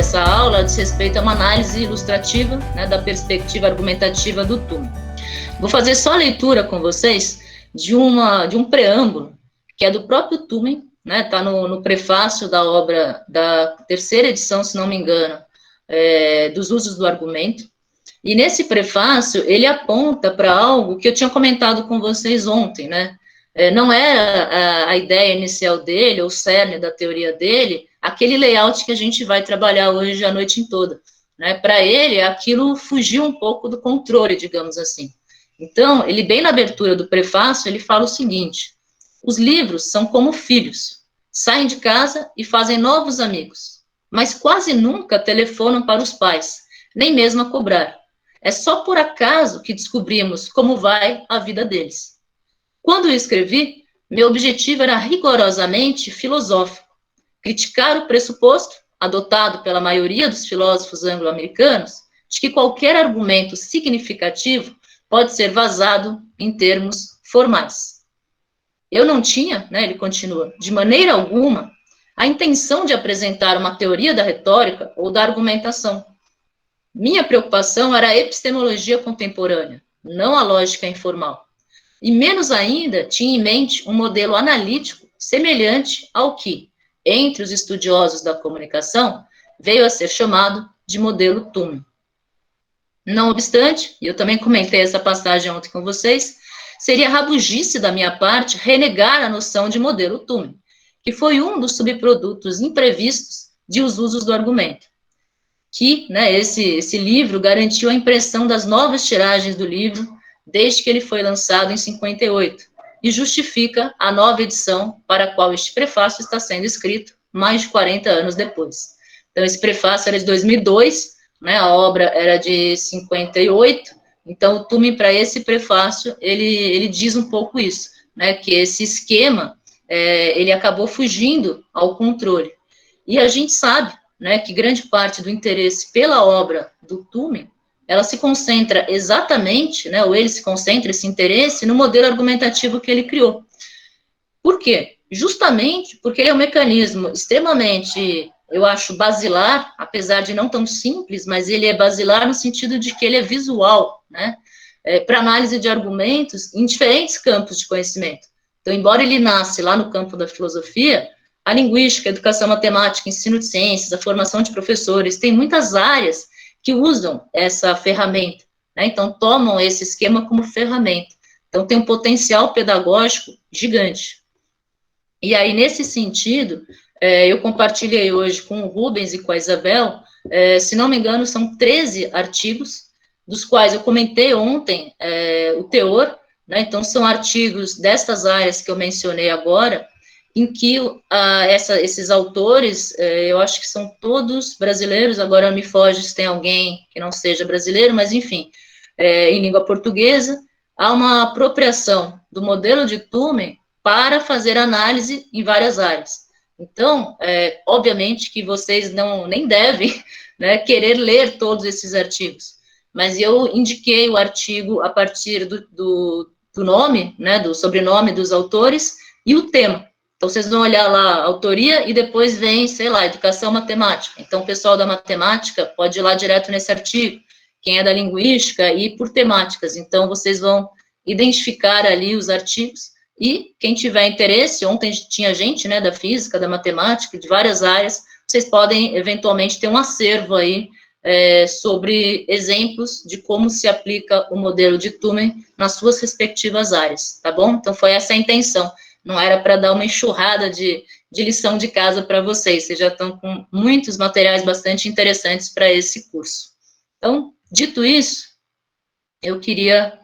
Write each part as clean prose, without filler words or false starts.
essa aula diz respeito a uma análise ilustrativa, né, da perspectiva argumentativa do Thumann. Vou fazer só a leitura com vocês de um preâmbulo, que é do próprio Thumann, né, está no prefácio da obra da terceira edição, se não me engano, dos usos do argumento. E nesse prefácio, ele aponta para algo que eu tinha comentado com vocês ontem, né? Não era a ideia inicial dele, ou o cerne da teoria dele, aquele layout que a gente vai trabalhar hoje a noite toda, né? Para ele, aquilo fugiu um pouco do controle, digamos assim. Então, ele bem na abertura do prefácio, ele fala o seguinte: os livros são como filhos, saem de casa e fazem novos amigos, mas quase nunca telefonam para os pais, nem mesmo a cobrar. É só por acaso que descobrimos como vai a vida deles. Quando eu escrevi, meu objetivo era rigorosamente filosófico, criticar o pressuposto, adotado pela maioria dos filósofos anglo-americanos, de que qualquer argumento significativo pode ser vazado em termos formais. Eu não tinha, né, ele continua, de maneira alguma, a intenção de apresentar uma teoria da retórica ou da argumentação. Minha preocupação era a epistemologia contemporânea, não a lógica informal. E menos ainda tinha em mente um modelo analítico semelhante ao que, entre os estudiosos da comunicação, veio a ser chamado de modelo Thumann. Não obstante, e eu também comentei essa passagem ontem com vocês, seria rabugice da minha parte renegar a noção de modelo Thumann, que foi um dos subprodutos imprevistos de Os Usos do Argumento, que, né, esse livro garantiu a impressão das novas tiragens do livro desde que ele foi lançado em 58, e justifica a nova edição para a qual este prefácio está sendo escrito mais de 40 anos depois. Então, esse prefácio era de 2002, né, a obra era de 58, então o Thumann, para esse prefácio, ele diz um pouco isso, né, que esse esquema, ele acabou fugindo ao controle. E a gente sabe, né, que grande parte do interesse pela obra do Thumann, ela se concentra exatamente, né, ou ele se concentra, esse interesse, no modelo argumentativo que ele criou. Por quê? Justamente porque ele é um mecanismo extremamente, eu acho, basilar, apesar de não tão simples, mas ele é basilar no sentido de que ele é visual, né, para análise de argumentos em diferentes campos de conhecimento. Então, embora ele nasce lá no campo da filosofia, a linguística, a educação matemática, ensino de ciências, a formação de professores, tem muitas áreas que usam essa ferramenta, né? Então, tomam esse esquema como ferramenta. Então, tem um potencial pedagógico gigante. E aí, nesse sentido, eu compartilhei hoje com o Rubens e com a Isabel, se não me engano, são 13 artigos, dos quais eu comentei ontem o teor, né? Então, são artigos destas áreas que eu mencionei agora, em que esses autores, eu acho que são todos brasileiros, agora me foge se tem alguém que não seja brasileiro, mas enfim, em língua portuguesa, há uma apropriação do modelo de Thumann para fazer análise em várias áreas. Então, obviamente que vocês nem devem, né, querer ler todos esses artigos, mas eu indiquei o artigo a partir do nome, né, do sobrenome dos autores e o tema. Então, vocês vão olhar lá a autoria e depois vem, sei lá, educação matemática. Então, o pessoal da matemática pode ir lá direto nesse artigo. Quem é da linguística, ir por temáticas. Então, vocês vão identificar ali os artigos e quem tiver interesse, ontem tinha gente, né, da física, da matemática, de várias áreas, vocês podem, eventualmente, ter um acervo aí sobre exemplos de como se aplica o modelo de Thumann nas suas respectivas áreas, tá bom? Então, foi essa a intenção. Não era para dar uma enxurrada de lição de casa para vocês já estão com muitos materiais bastante interessantes para esse curso. Então, dito isso, eu queria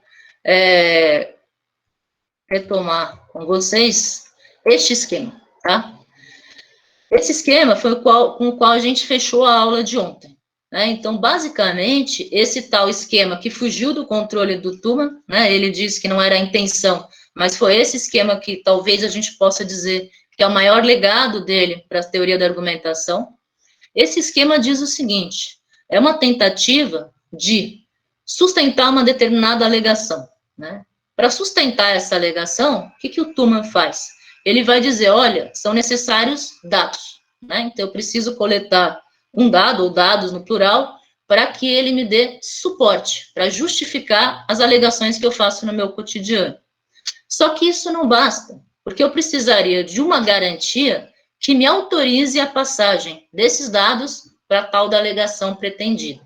retomar com vocês este esquema, tá? Esse esquema foi com o qual a gente fechou a aula de ontem, né? Então, basicamente, esse tal esquema que fugiu do controle do Thumann, né? Ele disse que não era a intenção, mas foi esse esquema que talvez a gente possa dizer que é o maior legado dele para a teoria da argumentação. Esse esquema diz o seguinte: é uma tentativa de sustentar uma determinada alegação, né? Para sustentar essa alegação, o que o Thumann faz? Ele vai dizer, olha, são necessários dados, né? Então, eu preciso coletar um dado ou dados no plural, para que ele me dê suporte, para justificar as alegações que eu faço no meu cotidiano. Só que isso não basta, porque eu precisaria de uma garantia que me autorize a passagem desses dados para tal da alegação pretendida.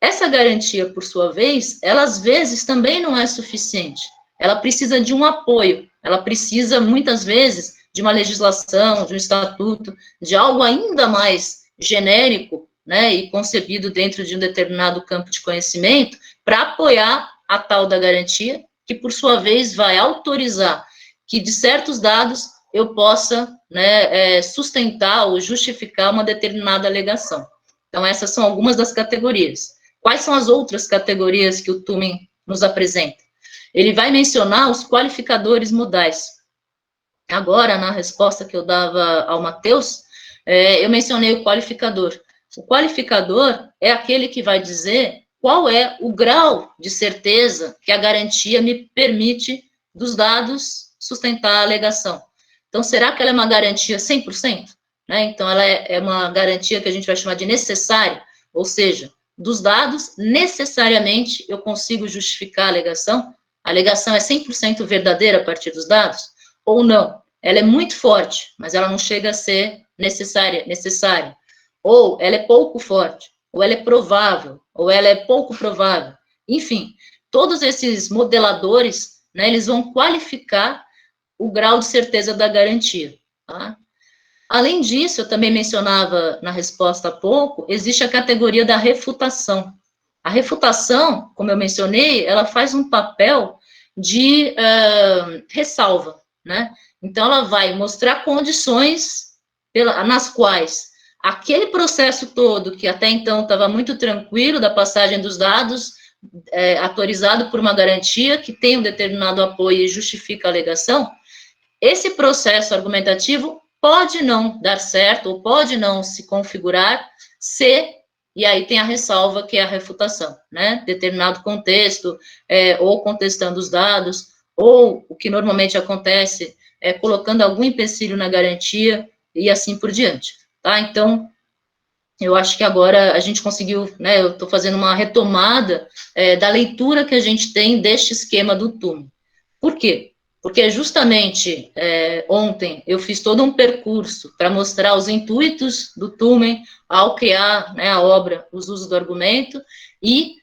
Essa garantia, por sua vez, ela às vezes também não é suficiente. Ela precisa de um apoio, ela precisa, muitas vezes, de uma legislação, de um estatuto, de algo ainda mais genérico, né, e concebido dentro de um determinado campo de conhecimento, para apoiar a tal da garantia, que, por sua vez, vai autorizar que, de certos dados, eu possa, né, sustentar ou justificar uma determinada alegação. Então, essas são algumas das categorias. Quais são as outras categorias que o Turing nos apresenta? Ele vai mencionar os qualificadores modais. Agora, na resposta que eu dava ao Matheus, eu mencionei o qualificador. O qualificador é aquele que vai dizer qual é o grau de certeza que a garantia me permite dos dados sustentar a alegação. Então, será que ela é uma garantia 100%? Né? Então, ela é uma garantia que a gente vai chamar de necessária, ou seja, dos dados, necessariamente eu consigo justificar a alegação. A alegação é 100% verdadeira a partir dos dados? Ou não? Ela é muito forte, mas ela não chega a ser necessária. Ou ela é pouco forte, ou ela é provável, ou ela é pouco provável. Enfim, todos esses modeladores, né, eles vão qualificar o grau de certeza da garantia. Tá? Além disso, eu também mencionava na resposta há pouco, existe a categoria da refutação. A refutação, como eu mencionei, ela faz um papel de ressalva, né? Então, ela vai mostrar condições nas quais aquele processo todo, que até então estava muito tranquilo, da passagem dos dados, autorizado por uma garantia que tem um determinado apoio e justifica a alegação, esse processo argumentativo pode não dar certo, ou pode não se configurar, se, e aí tem a ressalva, que é a refutação, né? Determinado contexto, ou contestando os dados, ou o que normalmente acontece, colocando algum empecilho na garantia, e assim por diante, tá? Então, eu acho que agora a gente conseguiu, né? Eu estou fazendo uma retomada da leitura que a gente tem deste esquema do Turing. Por quê? Porque justamente ontem eu fiz todo um percurso para mostrar os intuitos do Turing ao criar, né, a obra, os usos do argumento, e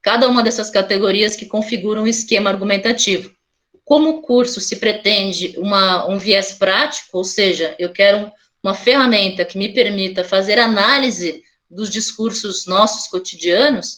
cada uma dessas categorias que configuram um esquema argumentativo. Como o curso se pretende um viés prático, ou seja, eu quero uma ferramenta que me permita fazer análise dos discursos nossos cotidianos,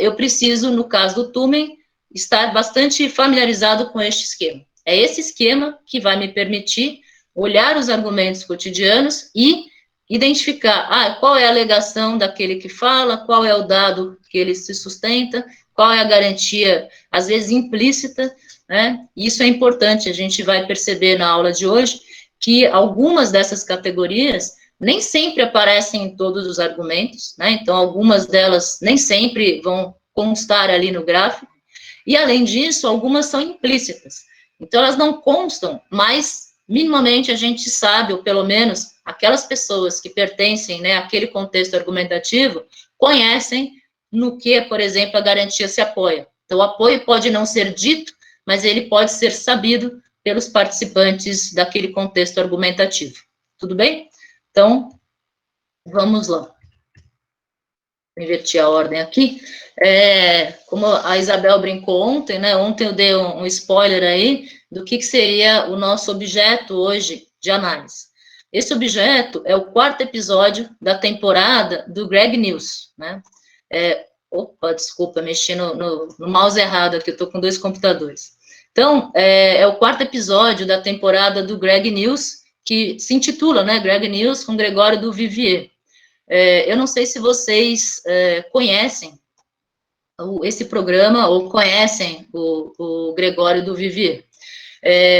eu preciso, no caso do Turing, estar bastante familiarizado com este esquema. É esse esquema que vai me permitir olhar os argumentos cotidianos e identificar, qual é a alegação daquele que fala, qual é o dado que ele se sustenta, qual é a garantia, às vezes implícita, né? Isso é importante, a gente vai perceber na aula de hoje que algumas dessas categorias nem sempre aparecem em todos os argumentos, né? Então, algumas delas nem sempre vão constar ali no gráfico, e, além disso, algumas são implícitas. Então, elas não constam, mas, minimamente, a gente sabe, ou pelo menos aquelas pessoas que pertencem, né, àquele contexto argumentativo, conhecem no que, por exemplo, a garantia se apoia. Então, o apoio pode não ser dito, mas ele pode ser sabido pelos participantes daquele contexto argumentativo. Tudo bem? Então, vamos lá. Vou inverter a ordem aqui. Como a Isabel brincou ontem, né? Ontem eu dei um spoiler aí do que seria o nosso objeto hoje de análise. Esse objeto é o 4º episódio da temporada do Greg News, né? Desculpa, mexi no mouse errado aqui, eu estou com 2 computadores. Então, é o 4º episódio da temporada do Greg News, que se intitula, né, Greg News com Gregório do Vivier. Eu não sei se vocês conhecem esse programa ou conhecem o Gregório do Vivier.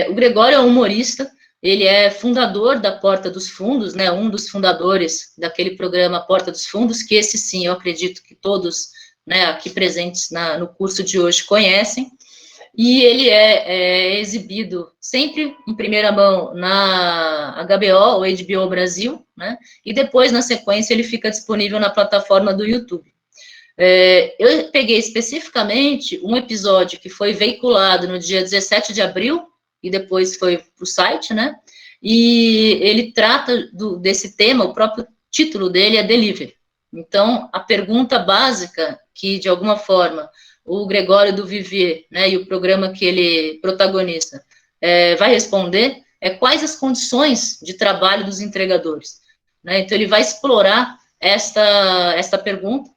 O Gregório é um humorista, ele é fundador da Porta dos Fundos, né, um dos fundadores daquele programa Porta dos Fundos, que esse sim, eu acredito que todos, né, aqui presentes no curso de hoje conhecem. e ele é exibido sempre em primeira mão na HBO ou HBO Brasil, né? E depois, na sequência, ele fica disponível na plataforma do YouTube. Eu peguei especificamente um episódio que foi veiculado no dia 17 de abril, e depois foi para o site, né? E ele trata desse tema, o próprio título dele é Delivery. Então, a pergunta básica que, de alguma forma, o Gregório do Vivier, né, e o programa que ele protagoniza, vai responder é quais as condições de trabalho dos entregadores. Né? Então, ele vai explorar esta pergunta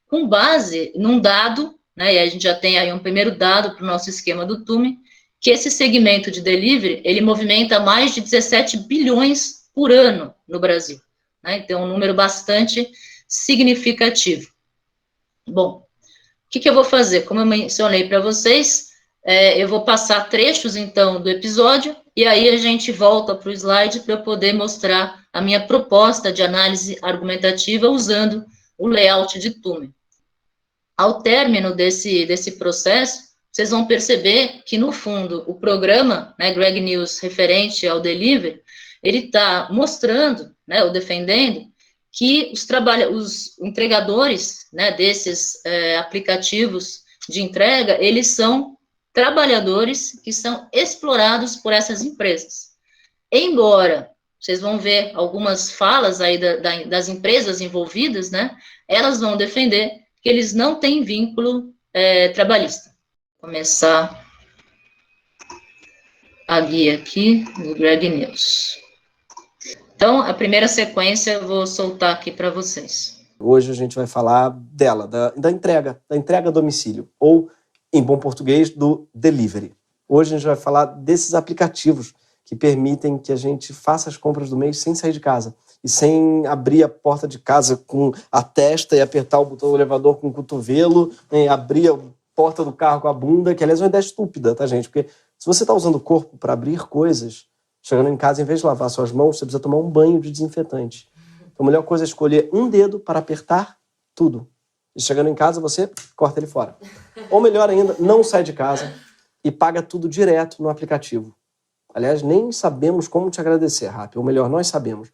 com base num dado, né, e a gente já tem aí um primeiro dado para o nosso esquema do Tume, que esse segmento de delivery, ele movimenta mais de 17 bilhões por ano no Brasil. Né? Então, um número bastante significativo. Bom, o que eu vou fazer? Como eu mencionei para vocês, eu vou passar trechos, então, do episódio, e aí a gente volta para o slide para eu poder mostrar a minha proposta de análise argumentativa usando o layout de Tume. Ao término desse processo, vocês vão perceber que, no fundo, o programa, né, Greg News, referente ao delivery, ele está mostrando, né, ou defendendo, que os entregadores, né, desses aplicativos de entrega, eles são trabalhadores que são explorados por essas empresas. Embora, vocês vão ver algumas falas aí das empresas envolvidas, né, elas vão defender que eles não têm vínculo trabalhista. Vou começar a guia aqui do Greg News. Então, a primeira sequência eu vou soltar aqui para vocês. Hoje a gente vai falar dela, da entrega a domicílio, ou, em bom português, do delivery. Hoje a gente vai falar desses aplicativos que permitem que a gente faça as compras do mês sem sair de casa e sem abrir a porta de casa com a testa e apertar o botão do elevador com o cotovelo, abrir a porta do carro com a bunda, que aliás é uma ideia estúpida, tá, gente? Porque se você está usando o corpo para abrir coisas, chegando em casa, em vez de lavar suas mãos, você precisa tomar um banho de desinfetante. Então a melhor coisa é escolher um dedo para apertar tudo. E chegando em casa, você corta ele fora. Ou melhor ainda, não sai de casa e paga tudo direto no aplicativo. Aliás, nem sabemos como te agradecer, Rappi. Ou melhor, nós sabemos.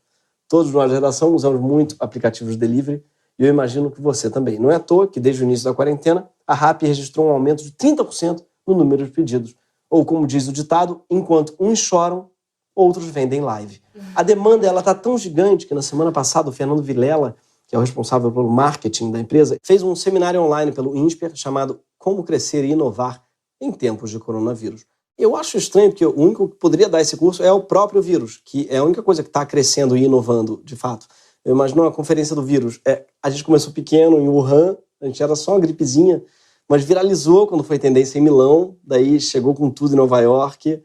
Todos nós da redação usamos muito aplicativos de delivery e eu imagino que você também. Não é à toa que, desde o início da quarentena, a Rappi registrou um aumento de 30% no número de pedidos. Ou, como diz o ditado, enquanto uns choram, outros vendem live. A demanda está tão gigante que, na semana passada, o Fernando Vilela, que é o responsável pelo marketing da empresa, fez um seminário online pelo INSPER chamado Como Crescer e Inovar em Tempos de Coronavírus. Eu acho estranho, porque o único que poderia dar esse curso é o próprio vírus, que é a única coisa que está crescendo e inovando, de fato. Eu imagino a conferência do vírus. A gente começou pequeno, em Wuhan, a gente era só uma gripezinha, mas viralizou quando foi tendência em Milão, daí chegou com tudo em Nova York.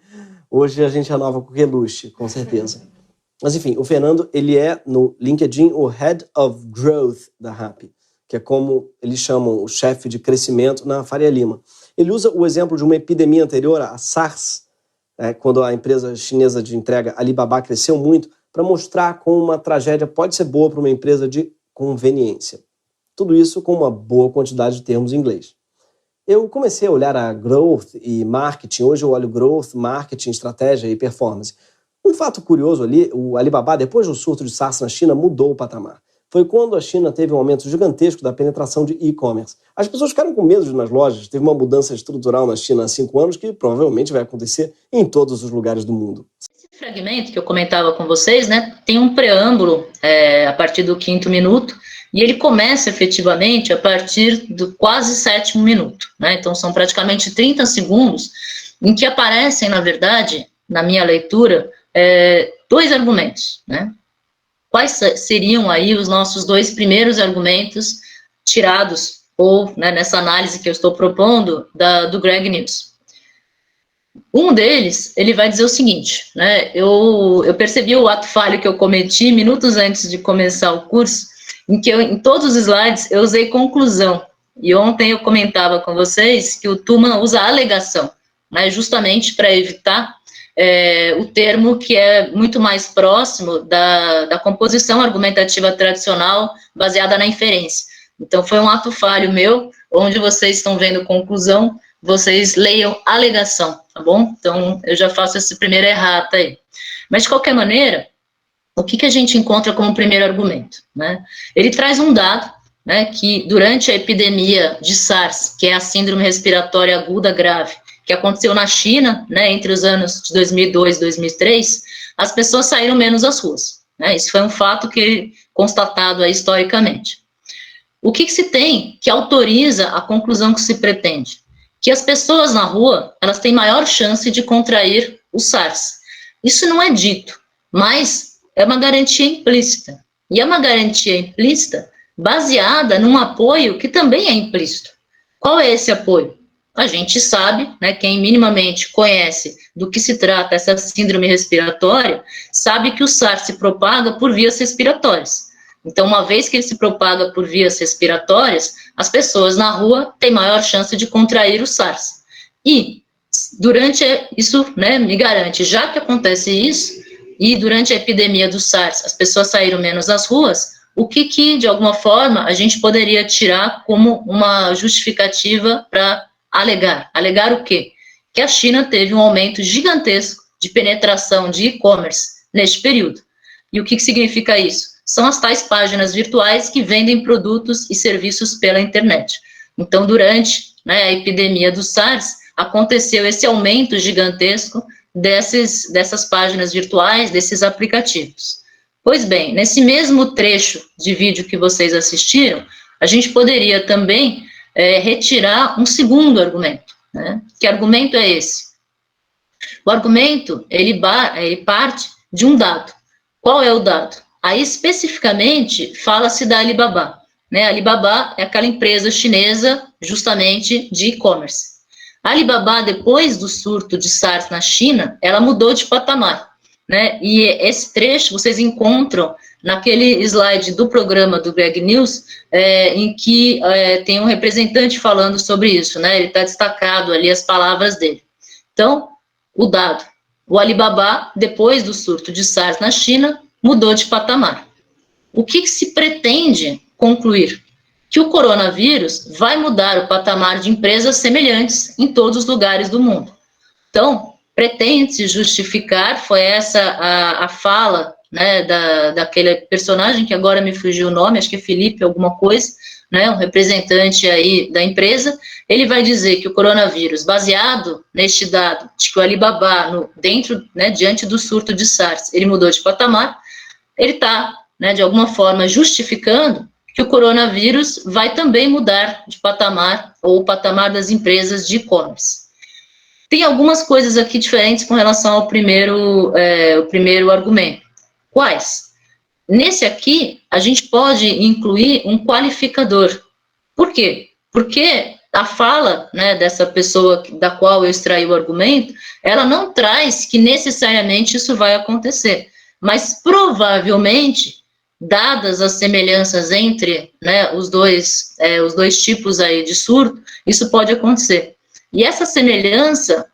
Hoje a gente renova com reluxe, com certeza. Mas enfim, o Fernando, ele é no LinkedIn o Head of Growth da Rappi, que é como eles chamam o chefe de crescimento na Faria Lima. Ele usa o exemplo de uma epidemia anterior, a SARS, quando a empresa chinesa de entrega Alibaba cresceu muito, para mostrar como uma tragédia pode ser boa para uma empresa de conveniência. Tudo isso com uma boa quantidade de termos em inglês. Eu comecei a olhar a growth e marketing. Hoje eu olho growth, marketing, estratégia e performance. Um fato curioso ali, o Alibaba, depois do surto de SARS na China, mudou o patamar. Foi quando a China teve um aumento gigantesco da penetração de e-commerce. As pessoas ficaram com medo de ir nas lojas. Teve uma mudança estrutural na China há 5 anos que provavelmente vai acontecer em todos os lugares do mundo. Esse fragmento que eu comentava com vocês, né, tem um preâmbulo a partir do 5º minuto, e ele começa efetivamente a partir do quase 7º minuto. Né? Então são praticamente 30 segundos em que aparecem, na verdade, na minha leitura, 2 argumentos, né? Quais seriam aí os nossos 2 primeiros argumentos tirados, ou nessa análise que eu estou propondo, do Greg News? Um deles, ele vai dizer o seguinte, né, eu percebi o ato falho que eu cometi minutos antes de começar o curso, em que em todos os slides eu usei conclusão, e ontem eu comentava com vocês que o Tuma usa alegação, né, justamente para evitar o termo que é muito mais próximo da composição argumentativa tradicional baseada na inferência. Então, foi um ato falho meu, onde vocês estão vendo conclusão, vocês leiam alegação, tá bom? Então, eu já faço esse primeiro errata aí. Mas, de qualquer maneira, o que a gente encontra como primeiro argumento, né? Ele traz um dado, né, que durante a epidemia de SARS, que é a síndrome respiratória aguda grave, que aconteceu na China, né, entre os anos de 2002 e 2003, as pessoas saíram menos às ruas, né? Isso foi um fato que constatado aí historicamente. O que se tem que autoriza a conclusão que se pretende? Que as pessoas na rua, elas têm maior chance de contrair o SARS. Isso não é dito, mas é uma garantia implícita. E é uma garantia implícita baseada num apoio que também é implícito. Qual é esse apoio? A gente sabe, né, quem minimamente conhece do que se trata essa síndrome respiratória, sabe que o SARS se propaga por vias respiratórias. Então, uma vez que ele se propaga por vias respiratórias, as pessoas na rua têm maior chance de contrair o SARS. E, durante isso, né, me garante, já que acontece isso, e durante a epidemia do SARS as pessoas saíram menos às ruas, o que de alguma forma, a gente poderia tirar como uma justificativa para alegar? Alegar o quê? Que a China teve um aumento gigantesco de penetração de e-commerce neste período. E o que significa isso? São as tais páginas virtuais que vendem produtos e serviços pela internet. Então, durante, né, a epidemia do SARS, aconteceu esse aumento gigantesco dessas páginas virtuais, desses aplicativos. Pois bem, nesse mesmo trecho de vídeo que vocês assistiram, a gente poderia também retirar um segundo argumento, né? Que argumento é esse? O argumento, ele parte de um dado. Qual é o dado? Aí, especificamente, fala-se da Alibaba, né? A Alibaba é aquela empresa chinesa, justamente, de e-commerce. A Alibaba, depois do surto de SARS na China, ela mudou de patamar, né? E esse trecho vocês encontram naquele slide do programa do Greg News, em que tem um representante falando sobre isso, né? Ele está destacado ali as palavras dele. Então, o dado. O Alibaba, depois do surto de SARS na China, mudou de patamar. O que se pretende concluir? Que o coronavírus vai mudar o patamar de empresas semelhantes em todos os lugares do mundo. Então, pretende-se justificar, foi essa a fala, né, daquele personagem que agora me fugiu o nome, acho que é Felipe alguma coisa, né, um representante aí da empresa, ele vai dizer que o coronavírus, baseado neste dado de que o Alibaba, diante do surto de SARS, ele mudou de patamar, ele está, né, de alguma forma, justificando que o coronavírus vai também mudar de patamar, ou o patamar das empresas de e-commerce. Tem algumas coisas aqui diferentes com relação ao primeiro argumento. Quais? Nesse aqui, a gente pode incluir um qualificador. Por quê? Porque a fala, né, dessa pessoa da qual eu extraí o argumento, ela não traz que necessariamente isso vai acontecer, mas provavelmente, dadas as semelhanças entre, né, os dois tipos aí de surto, isso pode acontecer. E essa semelhança,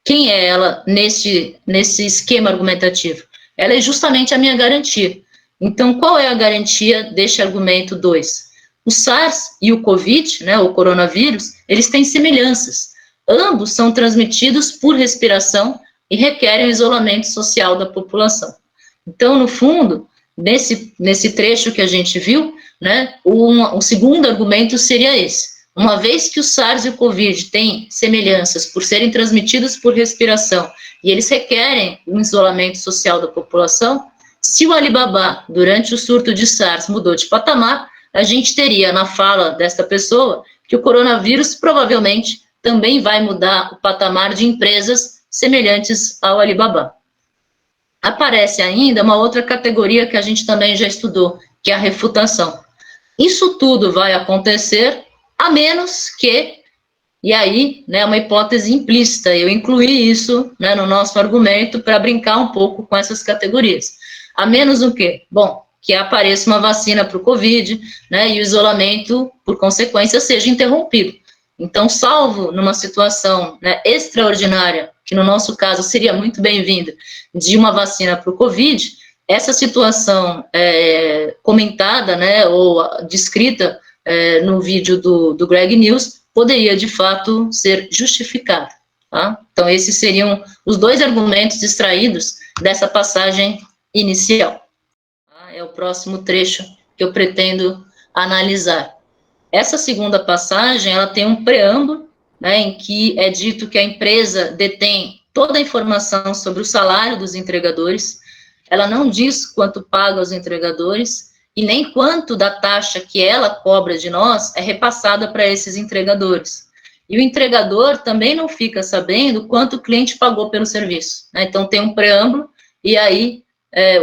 quem é ela nesse esquema argumentativo? Ela é justamente a minha garantia. Então, qual é a garantia deste argumento 2? O SARS e o COVID, né, o coronavírus, eles têm semelhanças. Ambos são transmitidos por respiração e requerem o isolamento social da população. Então, no fundo, nesse trecho que a gente viu, né, o segundo argumento seria esse. Uma vez que o SARS e o COVID têm semelhanças por serem transmitidos por respiração e eles requerem um isolamento social da população, se o Alibaba, durante o surto de SARS, mudou de patamar, a gente teria na fala desta pessoa que o coronavírus provavelmente também vai mudar o patamar de empresas semelhantes ao Alibaba. Aparece ainda uma outra categoria que a gente também já estudou, que é a refutação. Isso tudo vai acontecer a menos que, e aí, né, uma hipótese implícita, eu incluí isso, né, no nosso argumento para brincar um pouco com essas categorias. A menos o quê? Bom, que apareça uma vacina para o Covid, né, e o isolamento, por consequência, seja interrompido. Então, salvo numa situação, né, extraordinária, que no nosso caso seria muito bem-vinda, de uma vacina para o Covid, essa situação comentada, né, ou descrita no vídeo do Greg News, poderia, de fato, ser justificado. Tá? Então, esses seriam os dois argumentos extraídos dessa passagem inicial. Tá? É o próximo trecho que eu pretendo analisar. Essa segunda passagem, ela tem um preâmbulo, né, em que é dito que a empresa detém toda a informação sobre o salário dos entregadores, ela não diz quanto paga aos entregadores e nem quanto da taxa que ela cobra de nós é repassada para esses entregadores. E o entregador também não fica sabendo quanto o cliente pagou pelo serviço, né? Então, tem um preâmbulo, e aí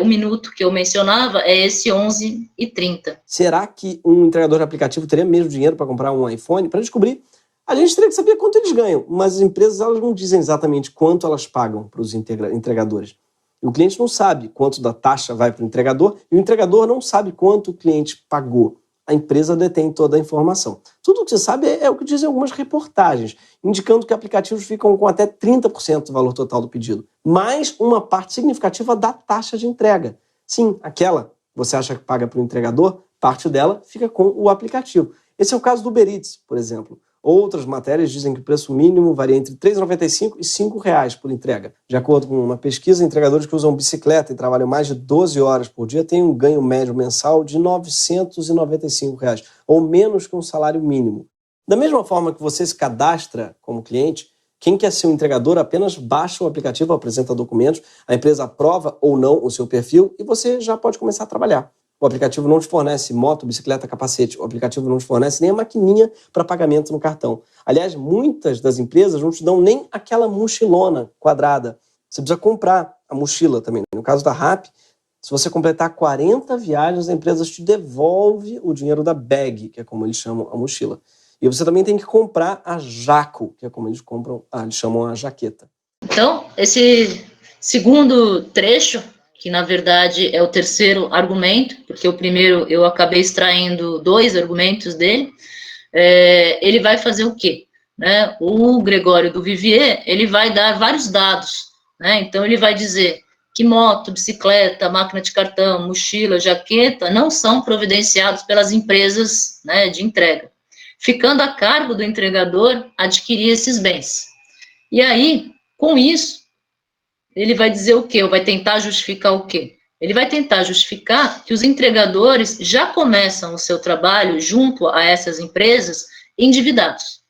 o minuto que eu mencionava é esse 11h30. Será que um entregador de aplicativo teria mesmo dinheiro para comprar um iPhone? Para descobrir, a gente teria que saber quanto eles ganham, mas as empresas elas não dizem exatamente quanto elas pagam para os entregadores. E o cliente não sabe quanto da taxa vai para o entregador, e o entregador não sabe quanto o cliente pagou. A empresa detém toda a informação. Tudo o que você sabe é o que dizem algumas reportagens, indicando que aplicativos ficam com até 30% do valor total do pedido, mais uma parte significativa da taxa de entrega. Sim, aquela que você acha que paga para o entregador, parte dela fica com o aplicativo. Esse é o caso do Uber Eats, por exemplo. Outras matérias dizem que o preço mínimo varia entre R$ 3,95 e R$ 5,00 por entrega. De acordo com uma pesquisa, entregadores que usam bicicleta e trabalham mais de 12 horas por dia têm um ganho médio mensal de R$ 995, ou menos que um salário mínimo. Da mesma forma que você se cadastra como cliente, quem quer ser um entregador apenas baixa o aplicativo, apresenta documentos, a empresa aprova ou não o seu perfil e você já pode começar a trabalhar. O aplicativo não te fornece moto, bicicleta, capacete. O aplicativo não te fornece nem a maquininha para pagamento no cartão. Aliás, muitas das empresas não te dão nem aquela mochilona quadrada. Você precisa comprar a mochila também. No caso da Rappi, se você completar 40 viagens, a empresa te devolve o dinheiro da bag, que é como eles chamam a mochila. E você também tem que comprar a jaco, que é como eles chamam a jaqueta. Então, esse segundo trecho, que na verdade é o terceiro argumento, porque o primeiro eu acabei extraindo 2 argumentos dele, ele vai fazer o quê? Né? O Gregório do Vivier, ele vai dar vários dados, né? Então ele vai dizer que moto, bicicleta, máquina de cartão, mochila, jaqueta não são providenciados pelas empresas, né, de entrega, ficando a cargo do entregador adquirir esses bens. E aí, com isso, ele vai dizer o quê? Ou vai tentar justificar o quê? Ele vai tentar justificar que os entregadores já começam o seu trabalho junto a essas empresas endividados.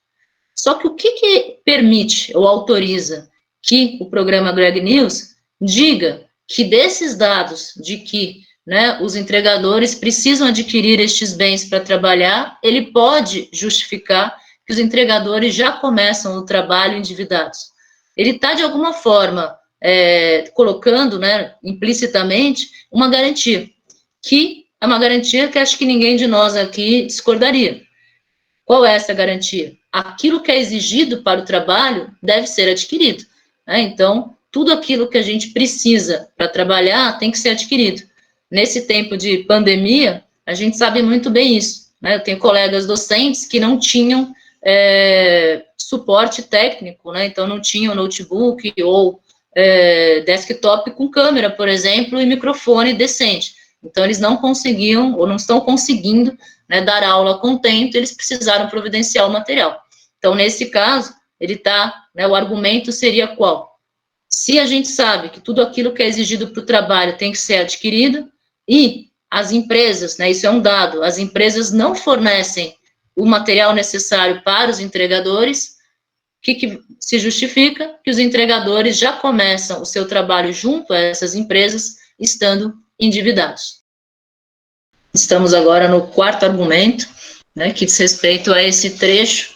Só que o que permite ou autoriza que o programa Greg News diga que desses dados de que, né, os entregadores precisam adquirir estes bens para trabalhar, ele pode justificar que os entregadores já começam o trabalho endividados? Ele está, de alguma forma, colocando, né, implicitamente uma garantia, que é uma garantia que acho que ninguém de nós aqui discordaria. Qual é essa garantia? Aquilo que é exigido para o trabalho deve ser adquirido, né? Então, tudo aquilo que a gente precisa para trabalhar tem que ser adquirido. Nesse tempo de pandemia, a gente sabe muito bem isso, né? Eu tenho colegas docentes que não tinham suporte técnico, né? Então, não tinham notebook ou desktop com câmera, por exemplo, e microfone decente. Então, eles não conseguiam, ou não estão conseguindo, né, dar aula com tempo, eles precisaram providenciar o material. Então, nesse caso, né, o argumento seria qual? Se a gente sabe que tudo aquilo que é exigido para o trabalho tem que ser adquirido, e as empresas, né, isso é um dado, as empresas não fornecem o material necessário para os entregadores, o que se justifica? Que os entregadores já começam o seu trabalho junto a essas empresas, estando endividados. Estamos agora no quarto argumento, né, que diz respeito a esse trecho,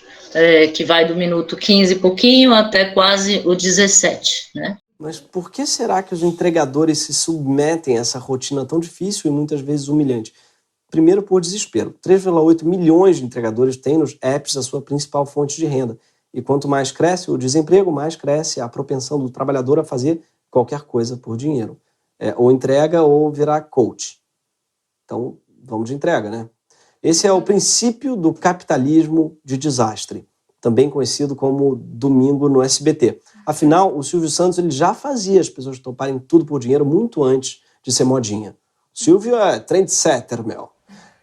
que vai do minuto 15 e pouquinho até quase o 17, né? Mas por que será que os entregadores se submetem a essa rotina tão difícil e muitas vezes humilhante? Primeiro, por desespero. 3,8 milhões de entregadores têm nos apps a sua principal fonte de renda. E quanto mais cresce o desemprego, mais cresce a propensão do trabalhador a fazer qualquer coisa por dinheiro. Ou entrega ou virar coach. Então, vamos de entrega, né? Esse é o princípio do capitalismo de desastre, também conhecido como Domingo no SBT. Afinal, o Silvio Santos ele já fazia as pessoas toparem tudo por dinheiro muito antes de ser modinha. O Silvio é trendsetter, meu.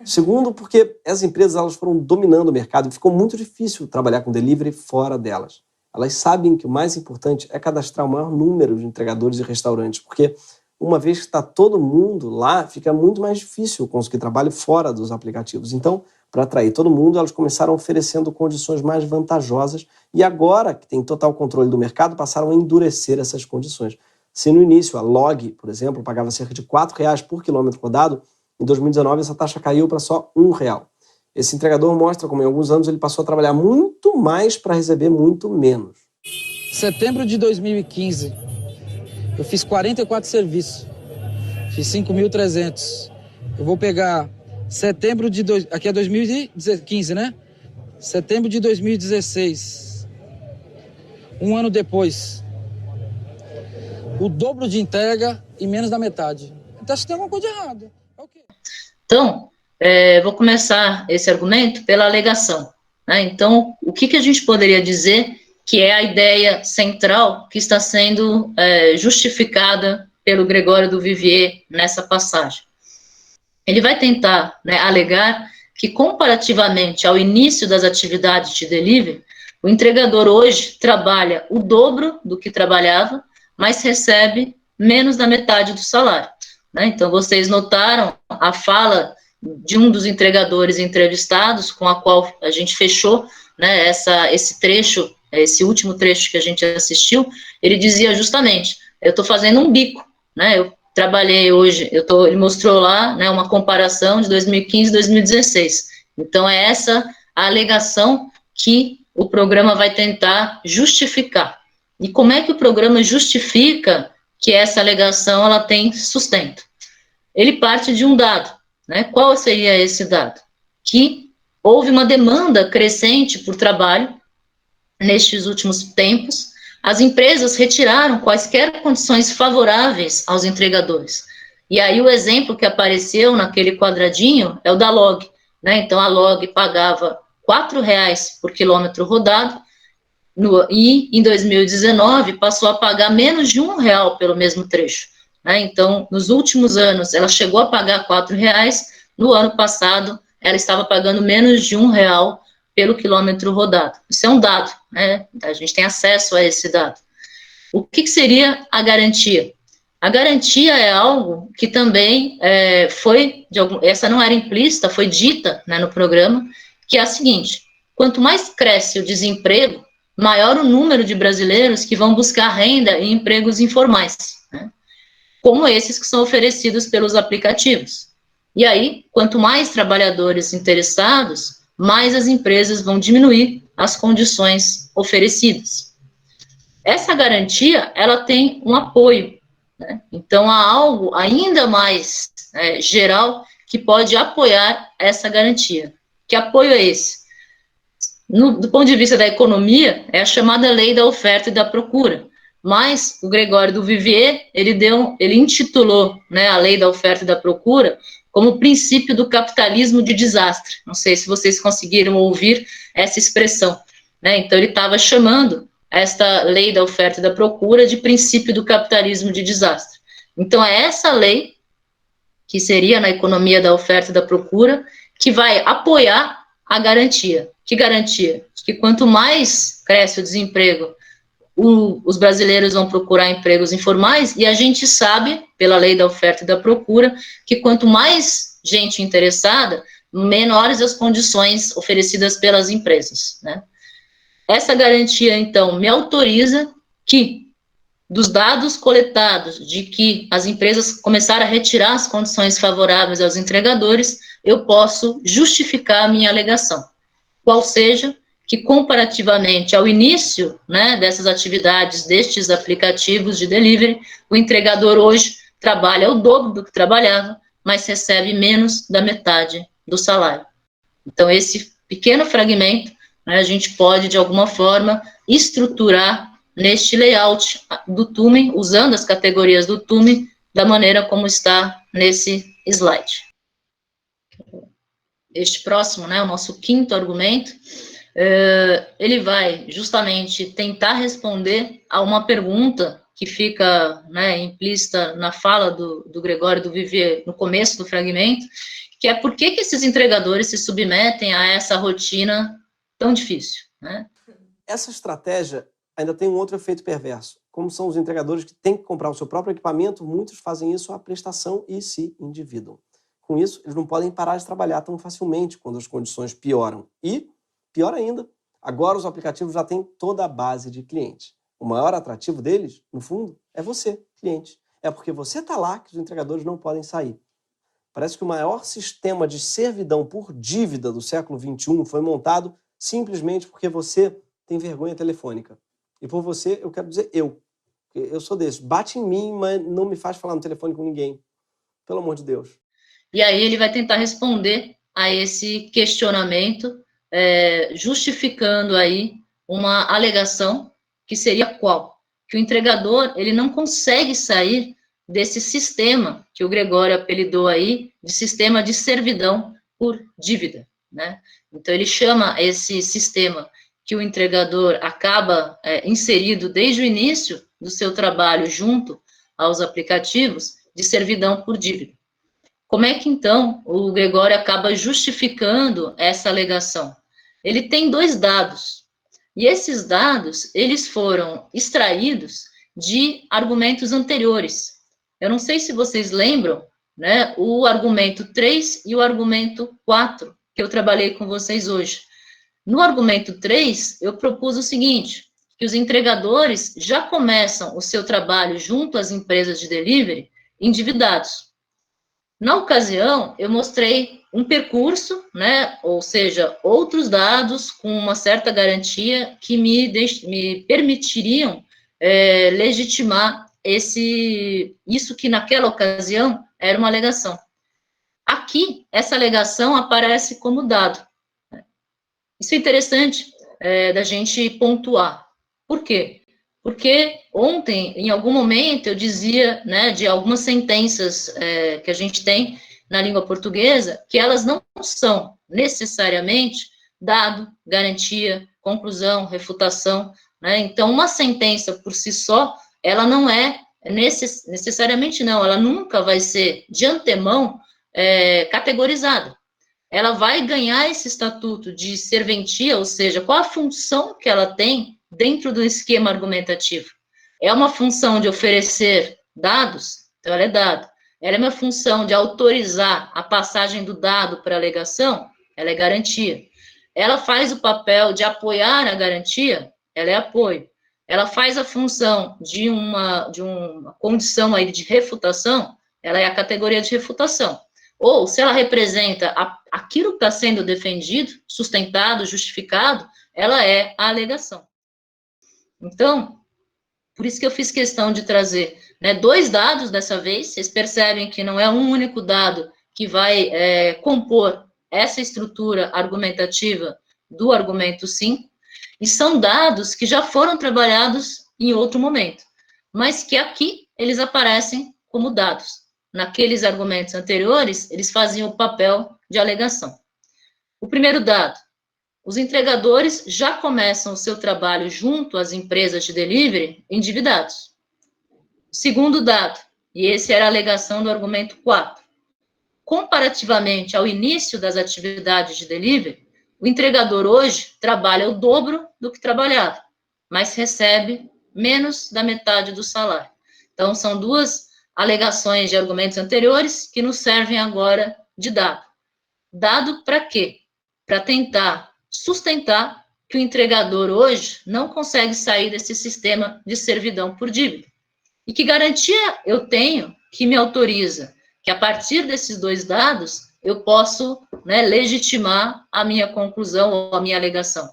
Segundo, porque as empresas elas foram dominando o mercado e ficou muito difícil trabalhar com delivery fora delas. Elas sabem que o mais importante é cadastrar o maior número de entregadores e restaurantes, porque uma vez que está todo mundo lá, fica muito mais difícil conseguir trabalho fora dos aplicativos. Então, para atrair todo mundo, elas começaram oferecendo condições mais vantajosas e agora, que tem total controle do mercado, passaram a endurecer essas condições. Se no início a Log, por exemplo, pagava cerca de R$ 4 por quilômetro rodado, em 2019 essa taxa caiu para só R$ 1. Esse entregador mostra como em alguns anos ele passou a trabalhar muito mais para receber muito menos. Setembro de 2015, eu fiz 44 serviços, fiz 5.300. Eu vou pegar setembro de... Aqui é 2015, né? Setembro de 2016, um ano depois, o dobro de entrega e menos da metade. Então acho que tem alguma coisa de errada. Okay. Então, vou começar esse argumento pela alegação, né? Então, o que a gente poderia dizer que é a ideia central que está sendo justificada pelo Gregório do Vivier nessa passagem? Ele vai tentar, né, alegar que, comparativamente ao início das atividades de delivery, o entregador hoje trabalha o dobro do que trabalhava, mas recebe menos da metade do salário, né? Então, vocês notaram a fala de um dos entregadores entrevistados, com a qual a gente fechou, né, esse trecho, esse último trecho que a gente assistiu. Ele dizia justamente: eu estou fazendo um bico, né? Eu trabalhei hoje, ele mostrou lá, né, uma comparação de 2015 e 2016. Então, é essa a alegação que o programa vai tentar justificar. E como é que o programa justifica que essa alegação ela tem sustento? Ele parte de um dado, né? Qual seria esse dado? Que houve uma demanda crescente por trabalho nestes últimos tempos. As empresas retiraram quaisquer condições favoráveis aos entregadores. E aí o exemplo que apareceu naquele quadradinho é o da Log, né? Então a Log pagava R$ 4 por quilômetro rodado e em 2019 passou a pagar menos de R$ 1 pelo mesmo trecho, né? Então, nos últimos anos ela chegou a pagar R$ 4, no ano passado ela estava pagando menos de R$ 1 pelo quilômetro rodado. Isso é um dado, né? A gente tem acesso a esse dado. O que seria a garantia? A garantia é algo que também essa não era implícita, foi dita, né, no programa, que é a seguinte: quanto mais cresce o desemprego, maior o número de brasileiros que vão buscar renda em empregos informais, né, como esses que são oferecidos pelos aplicativos. E aí, quanto mais trabalhadores interessados, mais as empresas vão diminuir as condições oferecidas. Essa garantia, ela tem um apoio, né? Então, há algo ainda mais geral que pode apoiar essa garantia. Que apoio é esse? Do ponto de vista da economia, é a chamada lei da oferta e da procura. Mas o Gregório do Vivier, ele intitulou, né, a lei da oferta e da procura como o princípio do capitalismo de desastre. Não sei se vocês conseguiram ouvir essa expressão, né? Então, ele estava chamando esta lei da oferta e da procura de princípio do capitalismo de desastre. Então, é essa lei, que seria na economia da oferta e da procura, que vai apoiar a garantia. Que garantia? Que quanto mais cresce o desemprego, os brasileiros vão procurar empregos informais, e a gente sabe, pela lei da oferta e da procura, que quanto mais gente interessada, menores as condições oferecidas pelas empresas, né? Essa garantia, então, me autoriza que, dos dados coletados de que as empresas começaram a retirar as condições favoráveis aos entregadores, eu posso justificar a minha alegação, qual seja que, comparativamente ao início, né, dessas atividades, destes aplicativos de delivery, o entregador hoje trabalha o dobro do que trabalhava, mas recebe menos da metade do salário. Então, esse pequeno fragmento, né, a gente pode, de alguma forma, estruturar neste layout do Tumen, usando as categorias do Tumen, da maneira como está nesse slide. Este próximo, né, o nosso quinto argumento, ele vai justamente tentar responder a uma pergunta que fica, né, implícita na fala do Gregório do Vivier no começo do fragmento, que é por que esses entregadores se submetem a essa rotina tão difícil, né? Essa estratégia ainda tem um outro efeito perverso. Como são os entregadores que têm que comprar o seu próprio equipamento, muitos fazem isso à prestação e se endividam. Com isso, eles não podem parar de trabalhar tão facilmente quando as condições pioram. E, pior ainda, agora os aplicativos já têm toda a base de clientes. O maior atrativo deles, no fundo, é você, cliente. É porque você está lá que os entregadores não podem sair. Parece que o maior sistema de servidão por dívida do século XXI foi montado simplesmente porque você tem vergonha telefônica. E por você, eu quero dizer eu. Eu sou desse. Bate em mim, mas não me faz falar no telefone com ninguém. Pelo amor de Deus. E aí ele vai tentar responder a esse questionamento, justificando aí uma alegação que seria qual? Que o entregador, ele não consegue sair desse sistema que o Gregório apelidou aí de sistema de servidão por dívida, né? Então ele chama esse sistema que o entregador acaba inserido desde o início do seu trabalho junto aos aplicativos de servidão por dívida. Como é que, então, o Gregório acaba justificando essa alegação? Ele tem 2 dados, e esses dados, eles foram extraídos de argumentos anteriores. Eu não sei se vocês lembram, né, o argumento 3 e o argumento 4, que eu trabalhei com vocês hoje. No argumento 3, eu propus o seguinte, que os entregadores já começam o seu trabalho junto às empresas de delivery endividados. Na ocasião, eu mostrei um percurso, né, ou seja, outros dados com uma certa garantia que me permitiriam legitimar isso que naquela ocasião era uma alegação. Aqui, essa alegação aparece como dado. Isso é interessante da gente pontuar. Por quê? Porque ontem, em algum momento, eu dizia, né, de algumas sentenças que a gente tem na língua portuguesa, que elas não são necessariamente dado, garantia, conclusão, refutação, né? Então, uma sentença por si só, ela não é necessariamente não, ela nunca vai ser de antemão categorizada. Ela vai ganhar esse estatuto de serventia, ou seja, qual a função que ela tem dentro do esquema argumentativo. É uma função de oferecer dados, então ela é dado. Ela é uma função de autorizar a passagem do dado para a alegação, ela é garantia. Ela faz o papel de apoiar a garantia, ela é apoio. Ela faz a função de uma condição aí de refutação, ela é a categoria de refutação. Ou, se ela representa aquilo que está sendo defendido, sustentado, justificado, ela é a alegação. Então, por isso que eu fiz questão de trazer 2 dados dessa vez. Vocês percebem que não é um único dado que vai compor essa estrutura argumentativa do argumento 5, e são dados que já foram trabalhados em outro momento, mas que aqui eles aparecem como dados. Naqueles argumentos anteriores, eles faziam o papel de alegação. O primeiro dado: os entregadores já começam o seu trabalho junto às empresas de delivery endividados. Segundo dado, e esse era a alegação do argumento 4, comparativamente ao início das atividades de delivery, o entregador hoje trabalha o dobro do que trabalhava, mas recebe menos da metade do salário. Então, são 2 alegações de argumentos anteriores que nos servem agora de dado. Dado para quê? Para tentar sustentar que o entregador hoje não consegue sair desse sistema de servidão por dívida. E que garantia eu tenho que me autoriza que, a partir desses 2 dados, eu posso legitimar a minha conclusão ou a minha alegação?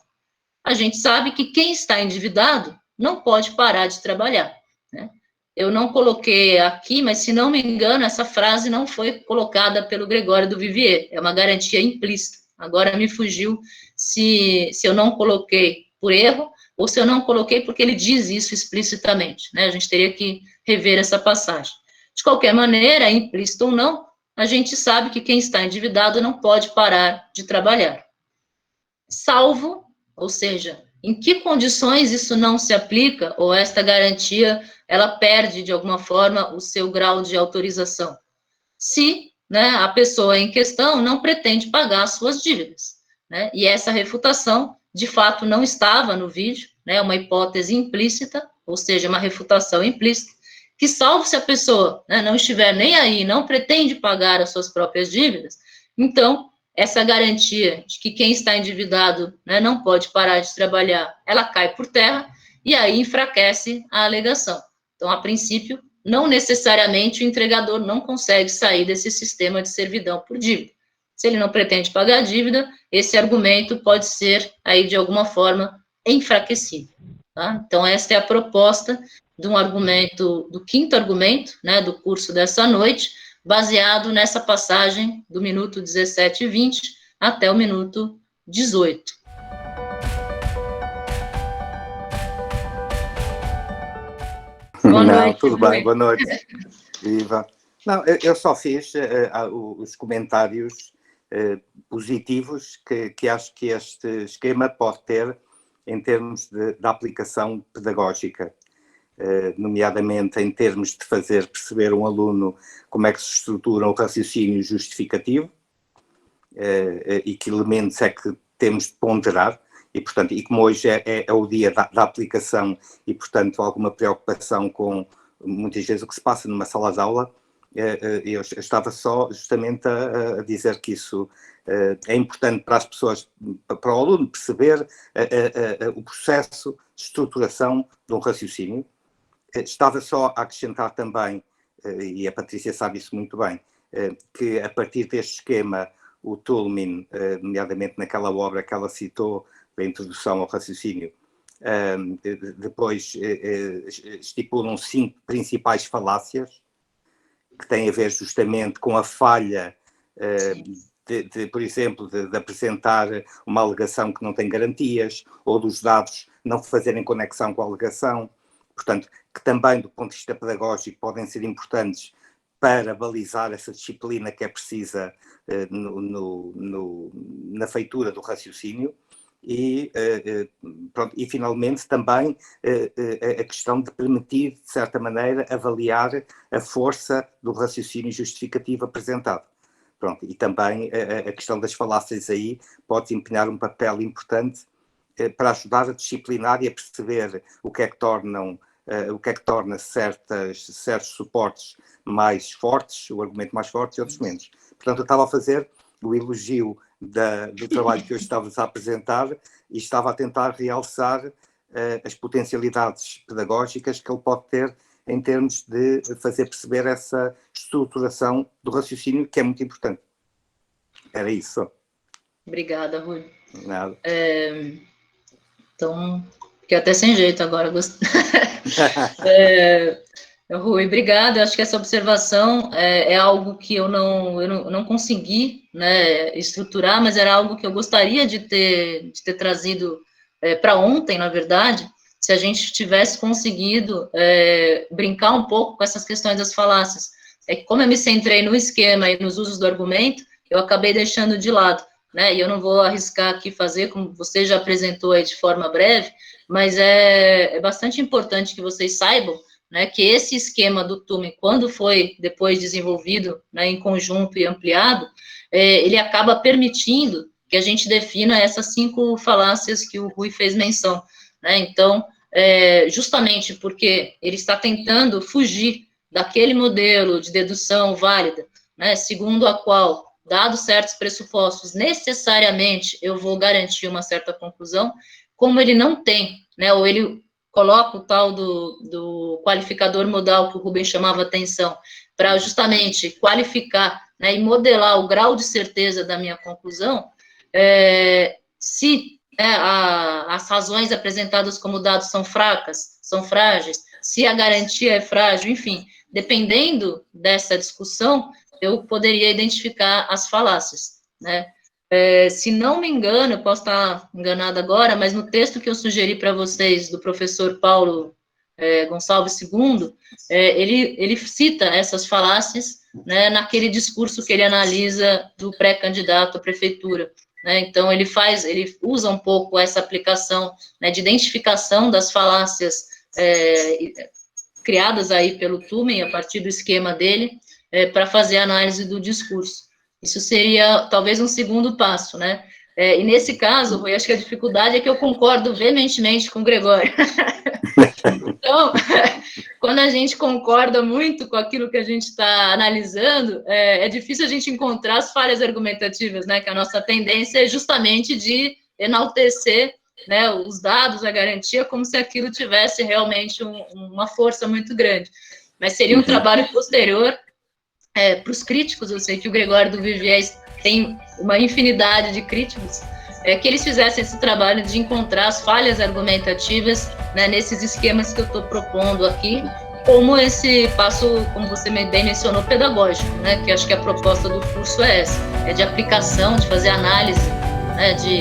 A gente sabe que quem está endividado não pode parar de trabalhar, né? Eu não coloquei aqui, mas, se não me engano, essa frase não foi colocada pelo Gregório do Vivier, é uma garantia implícita. Agora me fugiu se eu não coloquei por erro, ou se eu não coloquei porque ele diz isso explicitamente, né? A gente teria que rever essa passagem. De qualquer maneira, implícito ou não, a gente sabe que quem está endividado não pode parar de trabalhar. Salvo, ou seja, em que condições isso não se aplica, ou esta garantia, ela perde, de alguma forma, o seu grau de autorização? Se né, a pessoa em questão não pretende pagar as suas dívidas, né, e essa refutação, de fato, não estava no vídeo, né, uma hipótese implícita, ou seja, uma refutação implícita, que salvo se a pessoa, né, não estiver nem aí, não pretende pagar as suas próprias dívidas, então, essa garantia de que quem está endividado, né, não pode parar de trabalhar, ela cai por terra, e aí enfraquece a alegação. Então, a princípio, não necessariamente o entregador não consegue sair desse sistema de servidão por dívida. Se ele não pretende pagar a dívida, esse argumento pode ser, aí, de alguma forma, enfraquecido. Tá? Então, esta é a proposta de um argumento, do quinto argumento, né, do curso dessa noite, baseado nessa passagem do minuto 17 e 20 até o minuto 18. Boa noite. Tudo bem, boa noite. Viva. Não, eu só fiz os comentários positivos que acho que este esquema pode ter em termos de aplicação pedagógica, nomeadamente em termos de fazer perceber um aluno como é que se estrutura o raciocínio justificativo e que elementos é que temos de ponderar. E, portanto, e como hoje é o dia da aplicação e, portanto, alguma preocupação com, muitas vezes, o que se passa numa sala de aula, eu estava só justamente a dizer que isso é importante para as pessoas, para o aluno perceber o processo de estruturação de um raciocínio. Estava só a acrescentar também, e a Patrícia sabe isso muito bem, que a partir deste esquema, o Toulmin, nomeadamente naquela obra que ela citou, da introdução ao raciocínio, depois estipulam 5 principais falácias que têm a ver justamente com a falha por exemplo, de apresentar uma alegação que não tem garantias, ou dos dados não fazerem conexão com a alegação, portanto, que também do ponto de vista pedagógico podem ser importantes para balizar essa disciplina que é precisa na feitura do raciocínio. E, pronto, e finalmente também a questão de permitir, de certa maneira, avaliar a força do raciocínio justificativo apresentado. Pronto, e também a questão das falácias aí pode desempenhar um papel importante para ajudar a disciplinar e a perceber o que é que torna certos suportes mais fortes, o argumento mais forte e outros menos. Portanto, eu estava a fazer o elogio do trabalho que hoje estavas a apresentar e estava a tentar realçar as potencialidades pedagógicas que ele pode ter em termos de fazer perceber essa estruturação do raciocínio, que é muito importante. Era isso. Obrigada, Rui. Nada. Então, fiquei até sem jeito agora. Rui, obrigada. Eu acho que essa observação é algo que eu não consegui, né, estruturar, mas era algo que eu gostaria de ter trazido para ontem, na verdade, se a gente tivesse conseguido brincar um pouco com essas questões das falácias. É que como eu me centrei no esquema e nos usos do argumento, eu acabei deixando de lado, né, e eu não vou arriscar aqui fazer, como você já apresentou aí de forma breve, mas é bastante importante que vocês saibam, né, que esse esquema do Toulmin, quando foi depois desenvolvido, né, em conjunto e ampliado, ele acaba permitindo que a gente defina essas 5 falácias que o Rui fez menção, né? Então, justamente porque ele está tentando fugir daquele modelo de dedução válida, né, segundo a qual, dados certos pressupostos, necessariamente eu vou garantir uma certa conclusão, como ele não tem, né, ou ele coloca o tal do qualificador modal que o Rubens chamava atenção, para justamente qualificar, né, e modelar o grau de certeza da minha conclusão, se as razões apresentadas como dados são fracas, são frágeis, se a garantia é frágil, enfim, dependendo dessa discussão, eu poderia identificar as falácias, né? Se não me engano, eu posso estar enganada agora, mas no texto que eu sugeri para vocês, do professor Paulo Gonçalves II, ele cita essas falácias, né, naquele discurso que ele analisa do pré-candidato à prefeitura, né? Então, ele usa um pouco essa aplicação, né, de identificação das falácias criadas aí pelo Toulmin, a partir do esquema dele, para fazer a análise do discurso. Isso seria talvez um segundo passo, né? E nesse caso, Rui, acho que a dificuldade é que eu concordo veementemente com o Gregório. Então, quando a gente concorda muito com aquilo que a gente está analisando, é difícil a gente encontrar as falhas argumentativas, né? Que a nossa tendência é justamente de enaltecer, né, os dados, a garantia, como se aquilo tivesse realmente uma força muito grande. Mas seria um trabalho posterior para os críticos. Eu sei que o Gregório do Viviers tem uma infinidade de críticos, que eles fizessem esse trabalho de encontrar as falhas argumentativas, né, nesses esquemas que eu estou propondo aqui, como esse passo, como você bem mencionou, pedagógico, né, que acho que a proposta do curso é essa, é de aplicação, de fazer análise, né, de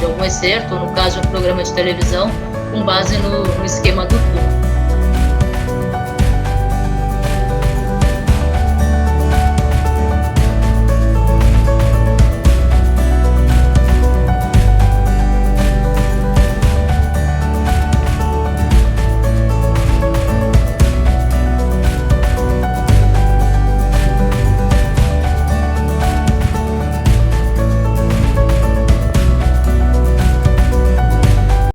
algum excerto, ou no caso de um programa de televisão, com base no esquema do